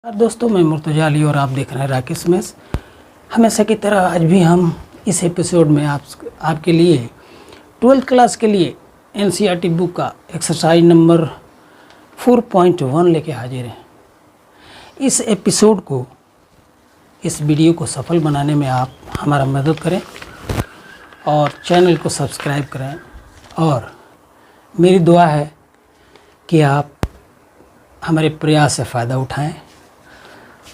दोस्तों, मैं मुर्तजा अली और आप देख रहे हैं राकेश मेस। हमेशा की तरह आज भी हम इस एपिसोड में आपके लिए 12th क्लास के लिए एनसीईआरटी बुक का एक्सरसाइज नंबर 4.1 लेके हाजिर हैं। इस एपिसोड को, इस वीडियो को सफल बनाने में आप हमारा मदद करें और चैनल को सब्सक्राइब करें। और मेरी दुआ है कि आप हमारे प्रयास से फ़ायदा उठाएं,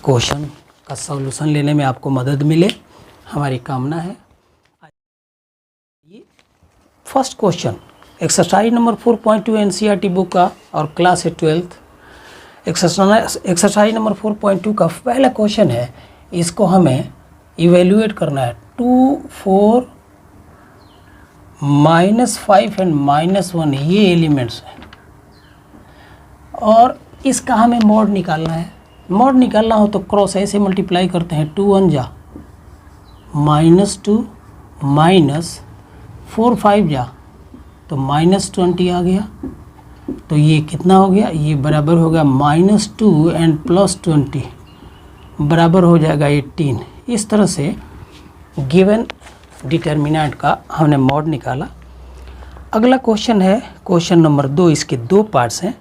क्वेश्चन का सॉल्यूशन लेने में आपको मदद मिले, हमारी कामना है। ये first question exercise number 4.2 NCERT book का और क्लास है 12th। एक्सरसाइज नंबर 4.2 का पहला क्वेश्चन है, इसको हमें इवेल्युएट करना है। 2, 4, -5 एंड -1 ये एलिमेंट्स हैं और इसका हमें मॉड निकालना है। मॉड निकालना हो तो क्रॉस ऐसे मल्टीप्लाई करते हैं, 2 1 जा -2 -4 5 जा तो -20 आ गया। तो ये कितना हो गया? ये बराबर हो गया -2 एंड +20 बराबर हो जाएगा 18। इस तरह से गिवन डिटर्मिनेंट का हमने मॉड निकाला। अगला क्वेश्चन है क्वेश्चन नंबर 2। इसके दो पार्ट्स हैं।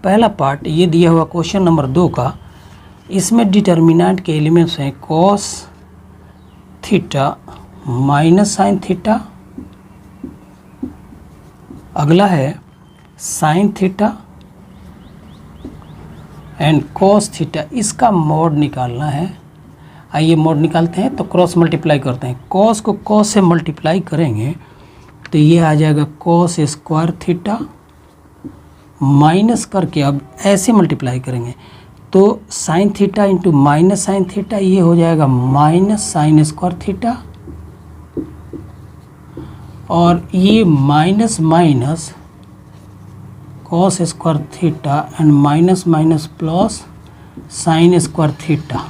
पहला पार्ट ये दिया हुआ क्वेश्चन नंबर 2 का, इसमें डिटर्मिनेंट के एलिमेंट्स हैं cos theta minus sine theta, अगला है sine theta and cos theta. इसका मॉड निकालना है। आइए मॉड निकालते हैं। तो क्रॉस मल्टीप्लाई करते हैं। cos को cos से मल्टीप्लाई करेंगे तो ये आ जाएगा cos स्क्वायर थीटा, माइनस करके अब ऐसे मल्टीप्लाई करेंगे तो sine theta into minus sine theta, ये हो जाएगा माइनस साइन स्क्वायर थीटा, और ये minus minus cos square theta and minus minus plus sine square theta.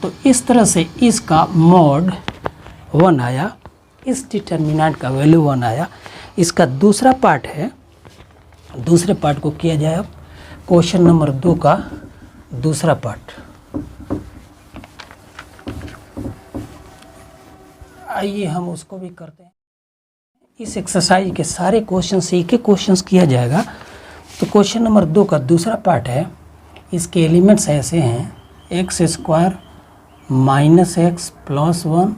तो इस तरह से इसका मॉड 1 आया, इस डिटर्मिनेंट का वैल्यू 1 आया। इसका दूसरा पार्ट है, दूसरे पार्ट को किया जाए। अब क्वेश्चन नंबर 2 का दूसरा पार्ट, आइए हम उसको भी करते हैं। इस एक्सरसाइज के सारे क्वेश्चन से एक एक क्वेश्चन किया जाएगा। तो क्वेश्चन नंबर 2 का दूसरा पार्ट है, इसके एलिमेंट्स ऐसे हैं x square minus x plus 1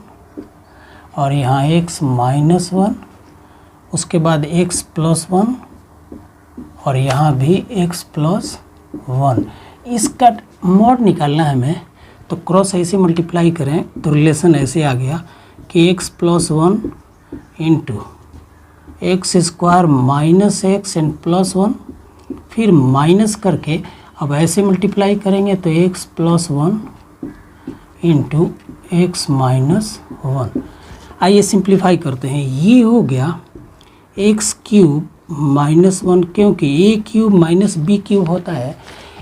और यहाँ x माइनस 1, उसके बाद x प्लस 1 और यहाँ भी x प्लस 1। इसका मॉड निकालना है हमें। तो क्रॉस ऐसे मल्टीप्लाई करें तो रिलेशन ऐसे आ गया कि x plus 1 into x square minus x and plus 1, फिर माइनस करके अब ऐसे मल्टीप्लाई करेंगे तो x plus 1 into x minus 1। आइए सिंप्लीफाई करते हैं। ये हो गया एक्स क्यूब माइनस 1, क्योंकि A cube minus B cube होता है,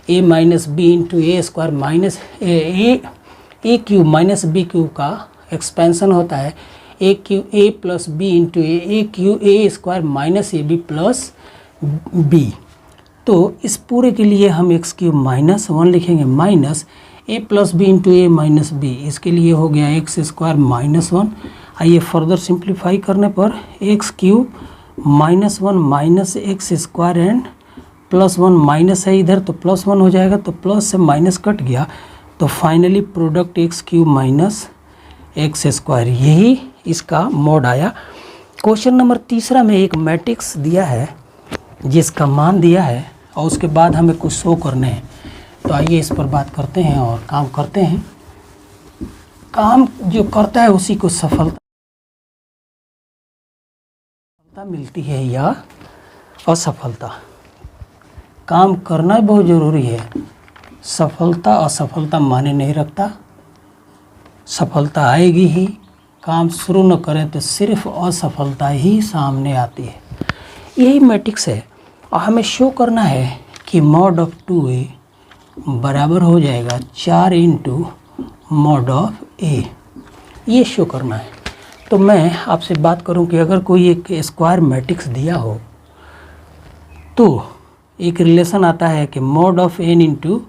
A minus B into A square minus A cube minus B cube का एक्सपेंशन होता है A cube A plus B into A cube A square minus A B plus B. तो इस पूरे के लिए हम एक्स क्यूब माइनस 1 लिखेंगे, माइनस ए प्लस बी इंटू ए माइनस बी, इसके लिए हो गया एक्स स्क्वायर माइनस 1। आइए फर्दर सिंप्लीफाई करने पर x cube minus 1 minus x square and plus 1 minus है इधर तो प्लस 1 हो जाएगा, तो प्लस से माइनस कट गया तो finally product x cube minus x square, यही इसका मॉड आया। क्वेश्चन नंबर 3 में एक मैट्रिक्स दिया है जिसका मान दिया है और उसके बाद हमें कुछ शो करने हैं। तो आइए इस पर बात करते हैं और काम करते हैं। काम जो करता है उसी को सफलता मिलती है या असफलता। काम करना बहुत ज़रूरी है। सफलता असफलता माने नहीं रखता। सफलता आएगी ही, काम शुरू न करें तो सिर्फ असफलता ही सामने आती है। यही मैट्रिक्स है और हमें शो करना है कि मॉड ऑफ 2a बराबर हो जाएगा 4 इंटू मॉड ऑफ a, ये शो करना है। तो मैं आपसे बात करूं कि अगर कोई एक स्क्वायर मैट्रिक्स दिया हो तो एक रिलेशन आता है कि mod of n into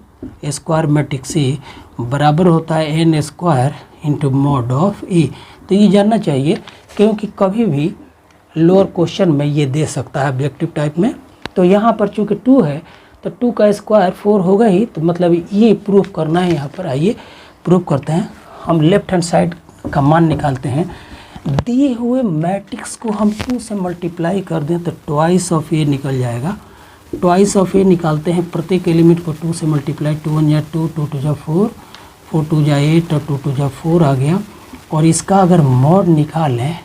square matrix A बराबर होता है n square into mod of A. तो ये जानना चाहिए क्योंकि कभी भी लोअर क्वेश्चन में ये दे सकता है ऑब्जेक्टिव टाइप में। तो यहाँ पर चूँकि 2 है तो 2 का स्क्वायर 4 होगा ही, तो मतलब ये प्रूफ करना है यहाँ पर। आइए प्रूफ करते हैं। हम लेफ्ट हैंड साइड का मान निकालते हैं। दिए हुए मैट्रिक्स को हम 2 से मल्टीप्लाई कर दें तो ट्वाइस ऑफ ए निकल जाएगा। ट्वाइस ऑफ ए निकालते हैं, प्रत्येक एलिमेंट को 2 से मल्टीप्लाई, 2 1 जा 2, 2 2 जा 4, 4 2 जा 8 और 2 2 जा 4 आ गया। और इसका अगर मॉड निकालें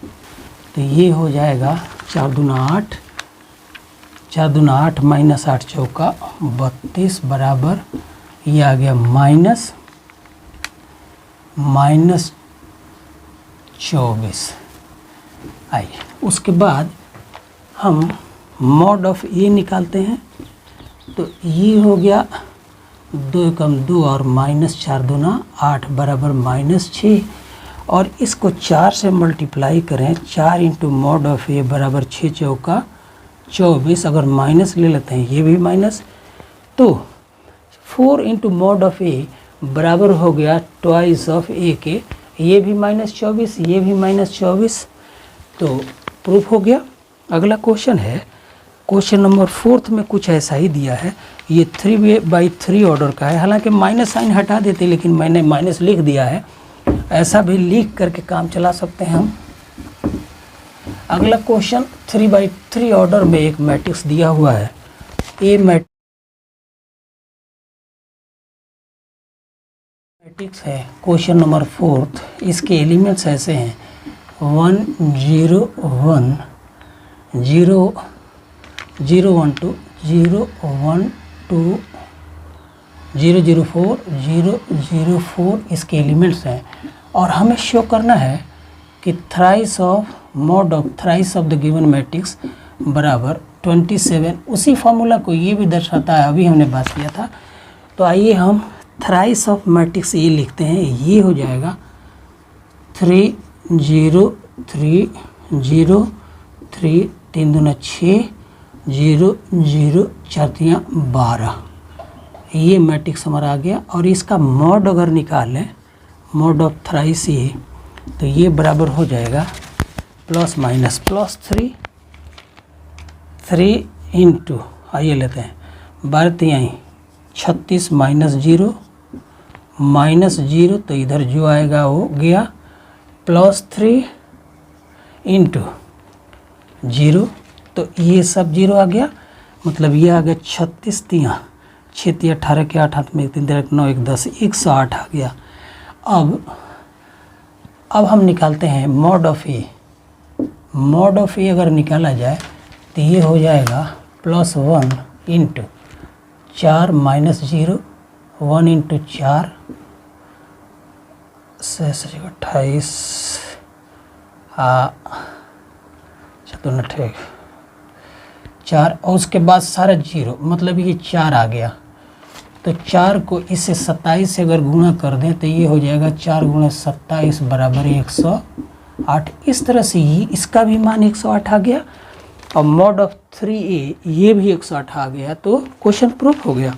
तो ये हो जाएगा 4 दूना 8, 4 दूना 8 माइनस 8 चौका 32 बराबर ये आ गया माइनस 24। आइए उसके बाद हम मॉड ऑफ ए निकालते हैं। तो ये हो गया 2 कम 2 और माइनस 4 दूना 8 बराबर -6। और इसको 4 से मल्टीप्लाई करें, 4 इंटू मॉड ऑफ ए बराबर 6 चौका 24। अगर माइनस ले लेते हैं ये भी माइनस, तो 4 इंटू मॉड ऑफ ए बराबर हो गया ट्वाइस ऑफ ए के, ये भी -24, ये भी -24। तो प्रूफ हो गया। अगला क्वेश्चन है, क्वेश्चन नंबर 4 में कुछ ऐसा ही दिया है। ये 3/3 ऑर्डर का है, हालांकि माइनस साइन हटा देते लेकिन मैंने माइनस लिख दिया है। ऐसा भी लिख करके काम चला सकते हैं हम। अगला क्वेश्चन 3/3 ऑर्डर में एक मैट्रिक्स दिया हुआ है। ए मैट्रिक्स है क्वेश्चन नंबर 4। इसके एलिमेंट्स ऐसे हैं 1 0 1 0 0 1 2 0 1 2 0 0 4 0 0 4 इसके एलिमेंट्स हैं। और हमें शो करना है कि thrice of mod of thrice of the given matrix बराबर 27। उसी फार्मूला को ये भी दर्शाता है, अभी हमने बात किया था। तो आइए हम थ्राइस ऑफ मैट्रिक्स ये लिखते हैं। ये हो जाएगा 3 0 3 0 3 3 दूना 6 0 0 4 3 12। ये मैट्रिक्स हमारा आ गया। और इसका मॉड अगर निकालें, मॉड ऑफ थ्राइस ये, तो ये बराबर हो जाएगा प्लस माइनस प्लस 3 इंटू, आइए लेते हैं 12 3 36 माइनस 0 तो इधर जो आएगा वो गया प्लस 3 इंटू 0, तो ये सब 0 आ गया। मतलब ये आ गया 36 3 6 3 18 के 8 हाथ में 3 3 9 1 10 108 आ गया। अब हम निकालते हैं mod of A. Mod of A अगर निकाला जाए तो ये हो जाएगा प्लस 1 इंटू 4 माइनस 0 1 इंटू 4 28 चतुर्न ठीक 4, और उसके बाद सारा 0, मतलब ये 4 आ गया। तो 4 को इससे 27 से अगर गुणा कर दें तो ये हो जाएगा 4 गुणा 27 बराबर 108। इस तरह से ही इसका भी मान 108 आ गया। और मॉड ऑफ 3a ये भी 108 आ गया। तो क्वेश्चन प्रूफ हो गया।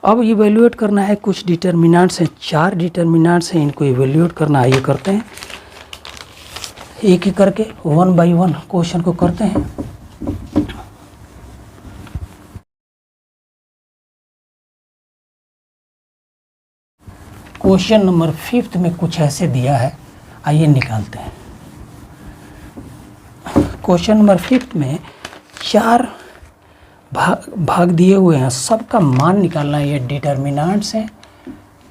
अब इवेल्युएट करना है। कुछ डिटर्मिनेंट्स हैं, 4 डिटर्मिनेंट्स हैं, इनको इवेल्युएट करना है। ये करते हैं एक एक करके 1 बाई 1 क्वेश्चन को करते हैं। क्वेश्चन नंबर 5 में कुछ ऐसे दिया है, आइए निकालते हैं। क्वेश्चन नंबर 5 में 4 भाग दिए हुए हैं, सबका मान निकालना है। ये डिटर्मिनेंट्स हैं।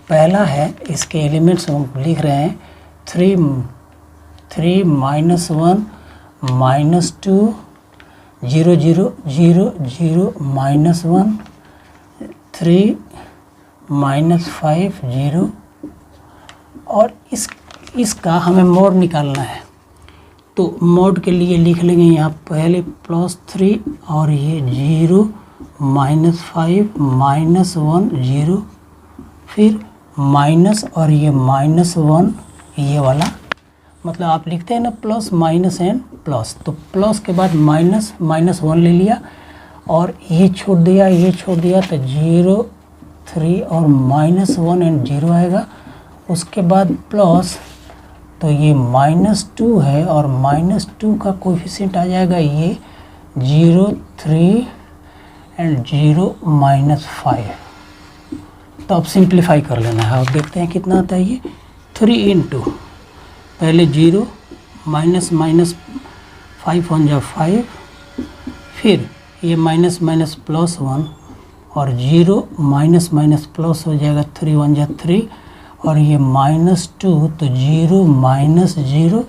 पहला है, इसके एलिमेंट्स हम लिख रहे हैं 3 माइनस 1 माइनस 2 0 0 0 0 माइनस 1 3 माइनस 5 0। और इसका हमें मोड निकालना है। तो मोड के लिए लिख लेंगे यहाँ पहले प्लस 3 और ये 0 माइनस 5 माइनस 1 0, फिर माइनस और ये -1 ये वाला, मतलब आप लिखते हैं ना प्लस माइनस एंड प्लस, तो प्लस के बाद माइनस -1 ले लिया। और ये छोड़ दिया तो 0 3 और -1 एंड 0 आएगा। उसके बाद प्लस, तो ये -2 है और -2 का कोएफिशिएंट आ जाएगा ये 0 3 एंड 0 -5। तो अब सिंप्लीफाई कर लेना है और देखते हैं कितना आता है ये 3 इंटू पहले 0 माइनस 5 1 जा 5, फिर ये माइनस +1 और 0 माइनस प्लस हो जाएगा 3 1 जा 3 और ये -2 तो 0 -0,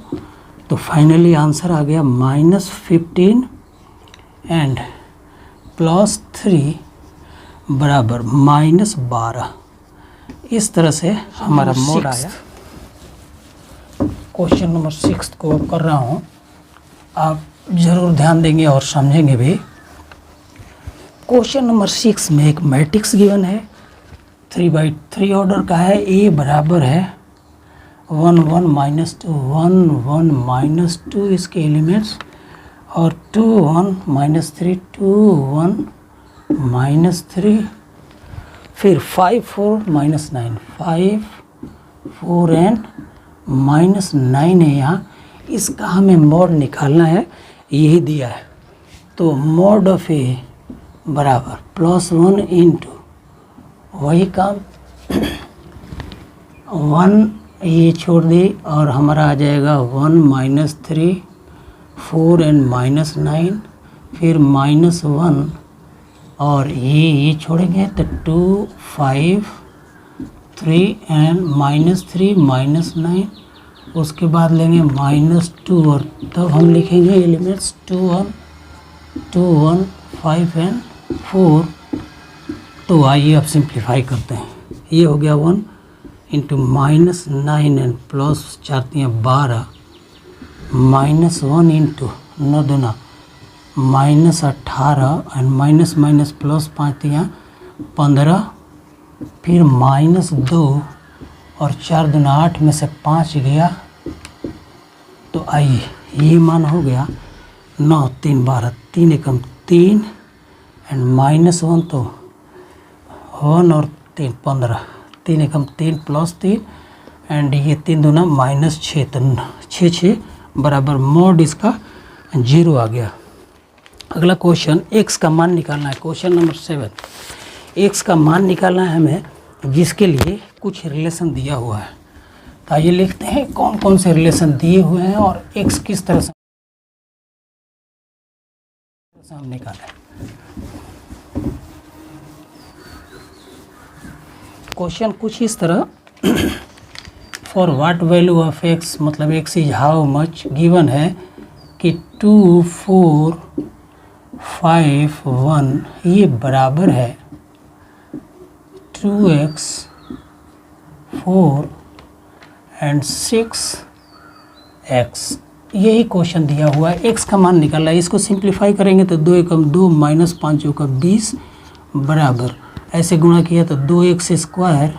तो फाइनली आंसर आ गया -15 एंड +3 बराबर -12। इस तरह से हमारा मोड आया। क्वेश्चन नंबर 6 को कर रहा हूँ, आप ज़रूर ध्यान देंगे और समझेंगे भी। क्वेश्चन नंबर 6 में एक मैट्रिक्स गिवन है, 3/3 ऑर्डर का है। ए बराबर है 1 1 -2 1 1 -2 इसके एलिमेंट्स, और 2 1 -3 2 1 -3, फिर 5 4 -9 5 4 एंड -9 है यहाँ। इसका हमें मॉड निकालना है, यही दिया है। तो मॉड ऑफ ए बराबर +1 इंटू वही काम 1 ये छोड़ दी और हमारा आ जाएगा 1 -3 4 एंड -9, फिर -1 और ये छोड़ेंगे तो 2 5 3 एंड -3 -9। उसके बाद लेंगे -2 और तब हम लिखेंगे एलिमेंट्स 2 1 5 एंड 4। तो आइए अब सिंप्लीफाई करते हैं। ये हो गया 1 इंटू -9 एंड प्लस 4 12 -1 इंटू 9 दूना -18 एंड माइनस प्लस 5 15, फिर -2 और 4 दूना 8 में से 5 गया। तो आइए ये मान हो गया 9 3 12 3 एकम 3 एंड -1 तो 1 और 3 15 3 एकम 3 प्लस 3 एंड ये 3 दूना -6 तो 6 6 बराबर मोड इसका 0 आ गया। अगला क्वेश्चन x का मान निकालना है। क्वेश्चन नंबर 7, x का मान निकालना है हमें, जिसके लिए कुछ रिलेशन दिया हुआ है। तो आइए लिखते हैं कौन कौन से रिलेशन दिए हुए हैं और x किस तरह से हम निकालें। क्वेश्चन कुछ इस तरह, for what value of x, मतलब x is how much, given है कि 2 4 5 1 ये बराबर है 2x 4 एंड 6x। यही क्वेश्चन दिया हुआ है, x का मान निकालना है। इसको सिंप्लीफाई करेंगे तो 2 एकम 2 -5 चौका 20 बराबर, ऐसे गुणा किया तो 2x स्क्वायर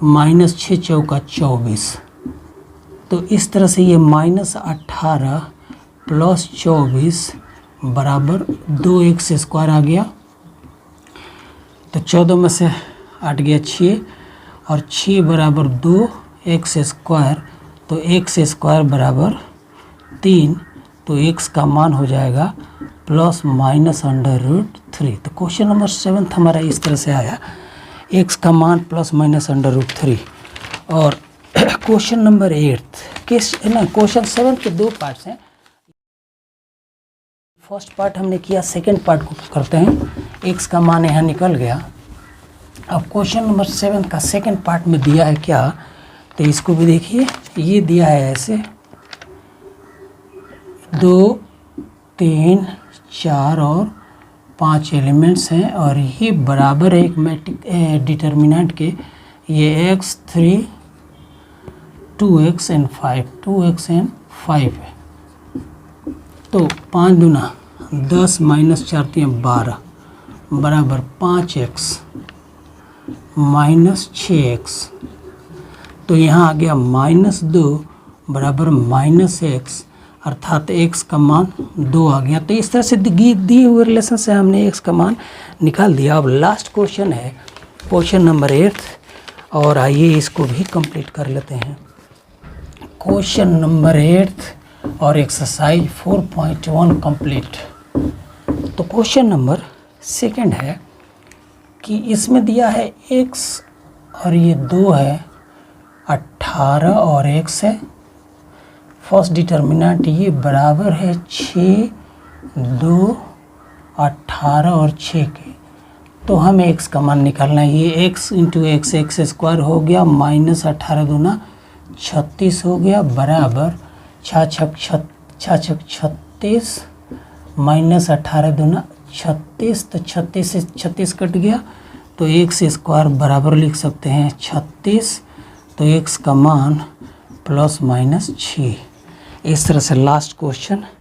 -6 चौका 24। तो इस तरह से ये -18 प्लस 24 बराबर 2x स्क्वायर आ गया। तो 14 में से 8 गया 6 और 6 बराबर 2x स्क्वायर, तो x स्क्वायर बराबर 3। तो x का मान हो जाएगा ±√3। तो क्वेश्चन नंबर 7 हमारा इस तरह से आया, x का मान ±√3। और क्वेश्चन नंबर 8 क्वेश्चन 7 के 2 पार्ट्स हैं। फर्स्ट पार्ट हमने किया, सेकंड पार्ट को करते हैं। x का मान यहाँ निकल गया। अब क्वेश्चन नंबर 7 का सेकंड पार्ट में दिया है क्या, तो इसको भी देखिए। ये दिया है ऐसे 2 3 4 और 5 एलिमेंट्स हैं और ये बराबर है एक मैट्रिक डिटर्मिनेंट के, ये x 3 2x and 5 2x and 5 है। तो 5 दूना 10 -4 12 बराबर 5x -6x। तो यहाँ आ गया -2 बराबर -x अर्थात x का मान 2 आ गया। तो इस तरह से दिए हुए रिलेशन से हमने x का मान निकाल दिया। अब लास्ट क्वेश्चन है क्वेश्चन नंबर 8 और आइए इसको भी कंप्लीट कर लेते हैं। क्वेश्चन नंबर 8 और एक्सरसाइज 4.1 कंप्लीट। तो क्वेश्चन नंबर 2 है कि इसमें दिया है x और ये 2 है, 18 और x है। फर्स्ट डिटर्मिनेंट ये बराबर है 6, 2, 18 और 6 के। तो हमें x का मान निकालना है। ये x into x x square हो गया, माइनस 18 दूना 36 हो गया, बराबर 6 छक 36 माइनस 18 दूना 36। तो 36 से 36 कट गया, तो x स्क्वायर बराबर लिख सकते हैं 36। तो x का मान प्लस माइनस 6। इस तरह से लास्ट क्वेश्चन